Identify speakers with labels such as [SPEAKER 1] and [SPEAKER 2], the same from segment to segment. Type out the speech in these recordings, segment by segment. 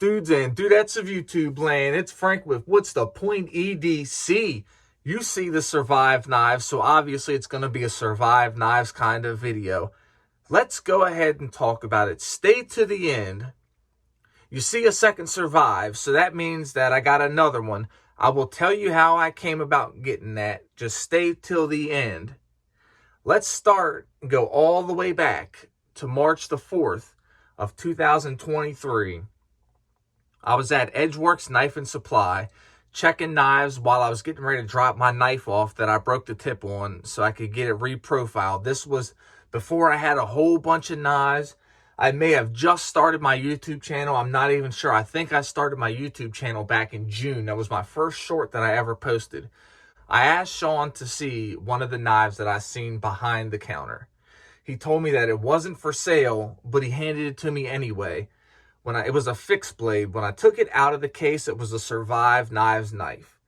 [SPEAKER 1] Dudes and dudettes of YouTube land, it's Frank with What's the Point EDC. You see the Survive Knives, so obviously it's going to be a Survive Knives kind of video. Let's go ahead and talk about it. Stay to the end. You see a second Survive, so that means that I got another one. I will tell you how I came about getting that. Just stay till the end. Let's start and go all the way back to March the 4th of 2023. I was at Edgeworks Knife and Supply checking knives while I was getting ready to drop my knife off that I broke the tip on so I could get it reprofiled. This was before I had a whole bunch of knives. I may have just started my YouTube channel. I'm not even sure. I think I started my YouTube channel back in June. That was my first short that I ever posted. I asked Sean to see one of the knives that I seen behind the counter. He told me that it wasn't for sale, but he handed it to me anyway. It was a fixed blade. When I took it out of the case, it was a Survive Knives knife.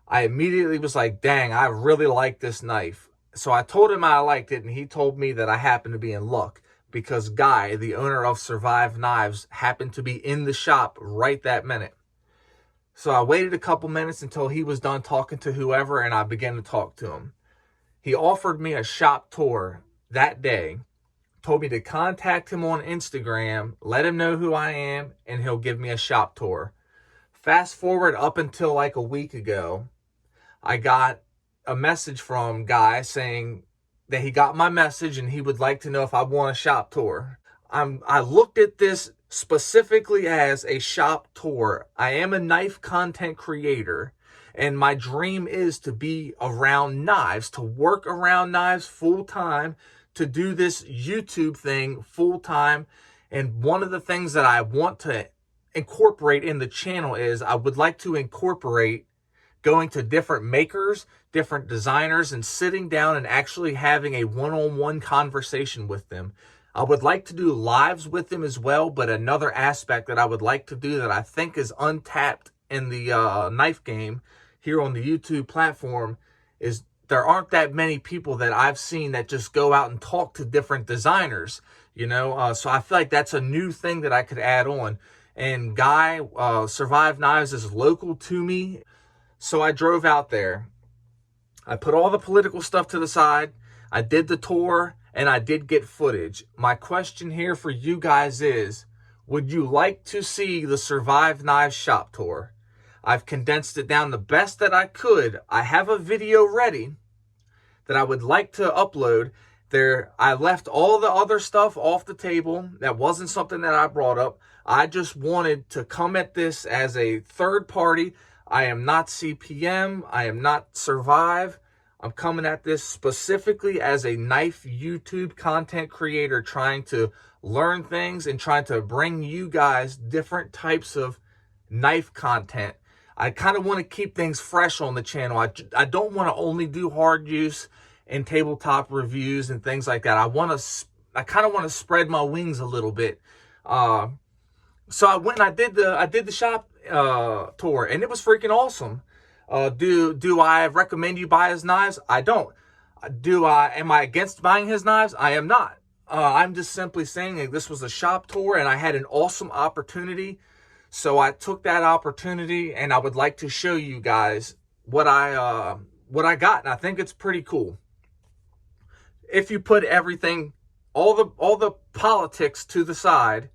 [SPEAKER 1] I immediately was like, dang, I really like this knife. So I told him I liked it, and he told me that I happened to be in luck because Guy, the owner of Survive Knives, happened to be in the shop right that minute. So I waited a couple minutes until he was done talking to whoever, and I began to talk to him. He offered me a shop tour that day, told me to contact him on Instagram, let him know who I am, and he'll give me a shop tour. Fast forward up until like a week ago, I got a message from Guy saying that he got my message and he would like to know if I want a shop tour. I looked at this specifically as a shop tour. I am a knife content creator, and my dream is to be around knives, to work around knives full time, to do this YouTube thing full time. And one of the things that I want to incorporate in the channel is I would like to incorporate going to different makers, different designers, and sitting down and actually having a one-on-one conversation with them. I would like to do lives with them as well, but another aspect that I would like to do that I think is untapped in the knife game here on the YouTube platform is there aren't that many people that I've seen that just go out and talk to different designers, you know. So I feel like that's a new thing that I could add on. And Guy, Survive Knives is local to me. So I drove out there. I put all the political stuff to the side. I did the tour, and I did get footage. My question here for you guys is, would you like to see the Survive Knives shop tour? I've condensed it down the best that I could. I have a video ready that I would like to upload. There, I left all the other stuff off the table. That wasn't something that I brought up. I just wanted to come at this as a third party. I am not CPM. I am not Survive. I'm coming at this specifically as a knife YouTube content creator trying to learn things and trying to bring you guys different types of knife content. I kind of want to keep things fresh on the channel. I don't want to only do hard use and tabletop reviews and things like that. I kind of want to spread my wings a little bit. So I went and I did the shop tour, and it was freaking awesome. Do I recommend you buy his knives? I don't. Am I against buying his knives? I am not. I'm just simply saying that this was a shop tour and I had an awesome opportunity. So I took that opportunity, and I would like to show you guys what I got, and I think it's pretty cool. If you put everything, all the politics to the side,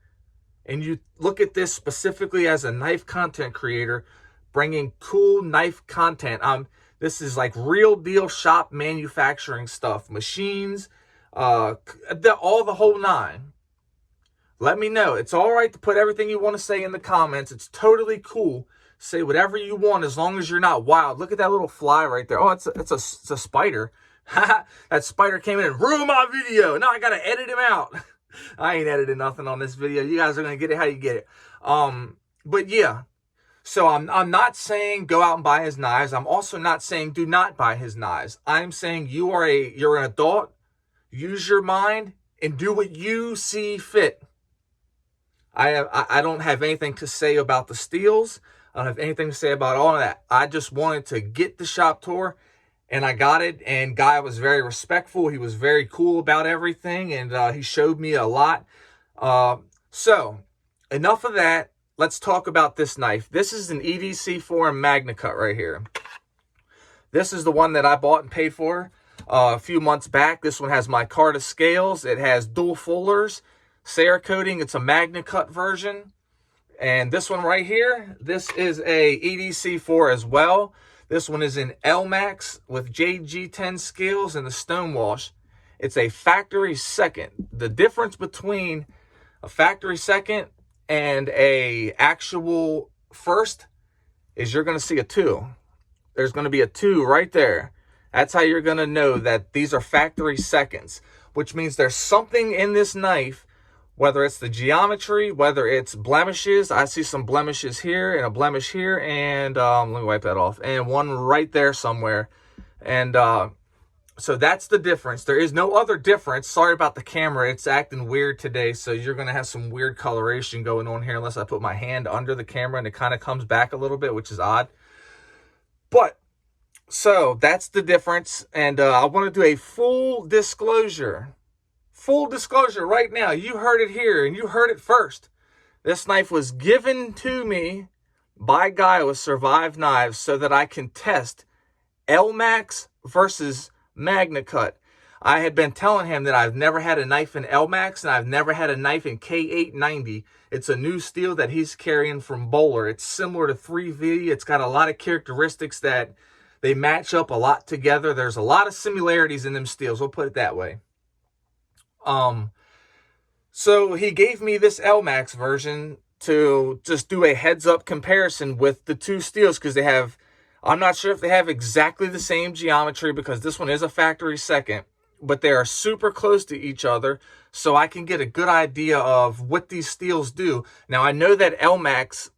[SPEAKER 1] and you look at this specifically as a knife content creator, bringing cool knife content. This is like real deal shop manufacturing stuff, machines, all the whole nine. Let me know. It's all right to put everything you want to say in the comments. It's totally cool. Say whatever you want as long as you're not wild. Look at that little fly right there. Oh, it's a spider. That spider came in and ruined my video. Now I got to edit him out. I ain't edited nothing on this video. You guys are going to get it how you get it. But yeah. So I'm not saying go out and buy his knives. I'm also not saying do not buy his knives. I'm saying you're an adult. Use your mind and do what you see fit. I don't have anything to say about the steels. I don't have anything to say about all of that. I just wanted to get the shop tour, and I got it. And Guy was very respectful. He was very cool about everything, and he showed me a lot. So enough of that. let's talk about this knife. This is an EDC-4 Magnacut right here. This is the one that I bought and paid for a few months back. This one has micarta scales. It has dual fullers, Cerakoting. It's a Magnacut version. And this one right here, this is a EDC-4 as well. This one is in Elmax with JG10 scales and the stonewash. It's a factory second. The difference between a factory second and a actual first is you're going to see a 2. There's going to be a 2 right there. That's how you're going to know that these are factory seconds, which means there's something in this knife, whether it's the geometry, whether it's blemishes. I see some blemishes here and a blemish here, and let me wipe that off, and one right there somewhere. And so that's the difference. There is no other difference. Sorry about the camera. It's acting weird today, so you're going to have some weird coloration going on here unless I put my hand under the camera and it kind of comes back a little bit, which is odd. But, so that's the difference. And I want to do a full disclosure. Full disclosure right now. You heard it here and you heard it first. This knife was given to me by Guy with Survive Knives so that I can test Elmax versus Magnacut. I had been telling him that I've never had a knife in Elmax and I've never had a knife in K890. It's a new steel that he's carrying from Bowler. It's similar to 3V. It's got a lot of characteristics that they match up a lot together. There's a lot of similarities in them steels. We'll put it that way. So he gave me this Elmax version to just do a heads up comparison with the two steels because they have, I'm not sure if they have exactly the same geometry because this one is a factory second, but they are super close to each other, so I can get a good idea of what these steels do. Now, I know that Elmax,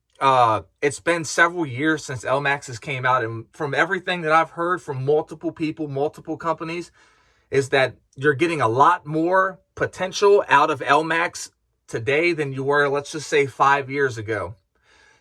[SPEAKER 1] it's been several years since Elmax has came out, and from everything that I've heard from multiple people, multiple companies, is that you're getting a lot more potential out of Elmax today than you were, let's just say, 5 years ago.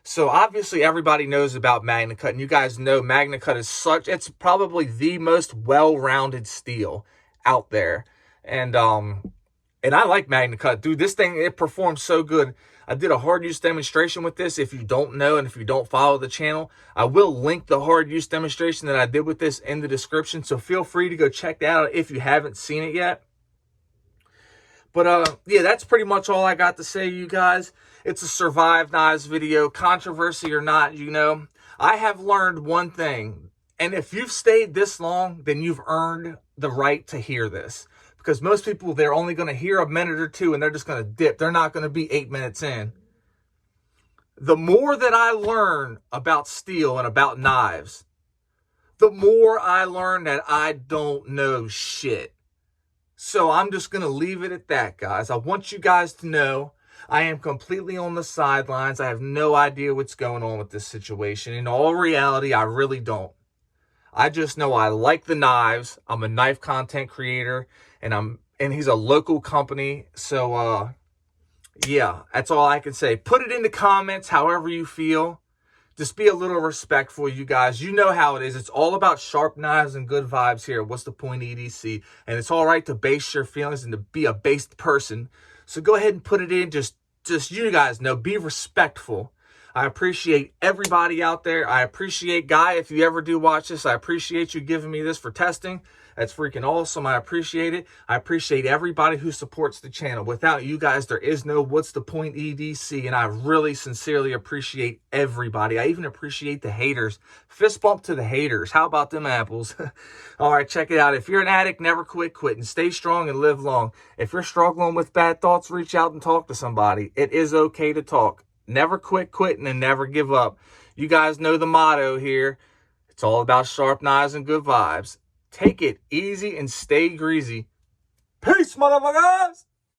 [SPEAKER 1] So obviously everybody knows about Magnacut, and you guys know Magnacut is it's probably the most well-rounded steel out there. And I like Magnacut. Dude, this thing, it performs so good. I did a hard use demonstration with this. If you don't know and if you don't follow the channel, I will link the hard use demonstration that I did with this in the description. So feel free to go check that out if you haven't seen it yet. But yeah, that's pretty much all I got to say, you guys. It's a Survive Knives video, controversy or not, you know. I have learned one thing, and if you've stayed this long, then you've earned the right to hear this. Because most people, they're only going to hear a minute or two and they're just going to dip. They're not going to be 8 minutes in. The more that I learn about steel and about knives, the more I learn that I don't know shit. So I'm just going to leave it at that, guys. I want you guys to know I am completely on the sidelines. I have no idea what's going on with this situation. In all reality, I really don't. I just know I like the knives. I'm a knife content creator, and he's a local company. So yeah, that's all I can say. Put it in the comments however you feel. Just be a little respectful, you guys. You know how it is. It's all about sharp knives and good vibes here. What's the point, EDC? And it's all right to base your feelings and to be a based person. So go ahead and put it in. Just you guys know, be respectful. I appreciate everybody out there. I appreciate Guy. If you ever do watch this, I appreciate you giving me this for testing. That's freaking awesome. I appreciate it. I appreciate everybody who supports the channel. Without you guys, there is no What's the Point EDC, and I really sincerely appreciate everybody. I even appreciate the haters. Fist bump to the haters. How about them apples? All right, check it out. If you're an addict, never quit quitting. Stay strong and live long. If you're struggling with bad thoughts, reach out and talk to somebody. It is okay to talk. Never quit quitting and never give up. You guys know the motto here. It's all about sharp knives and good vibes. Take it easy and stay greasy. Peace, motherfuckers!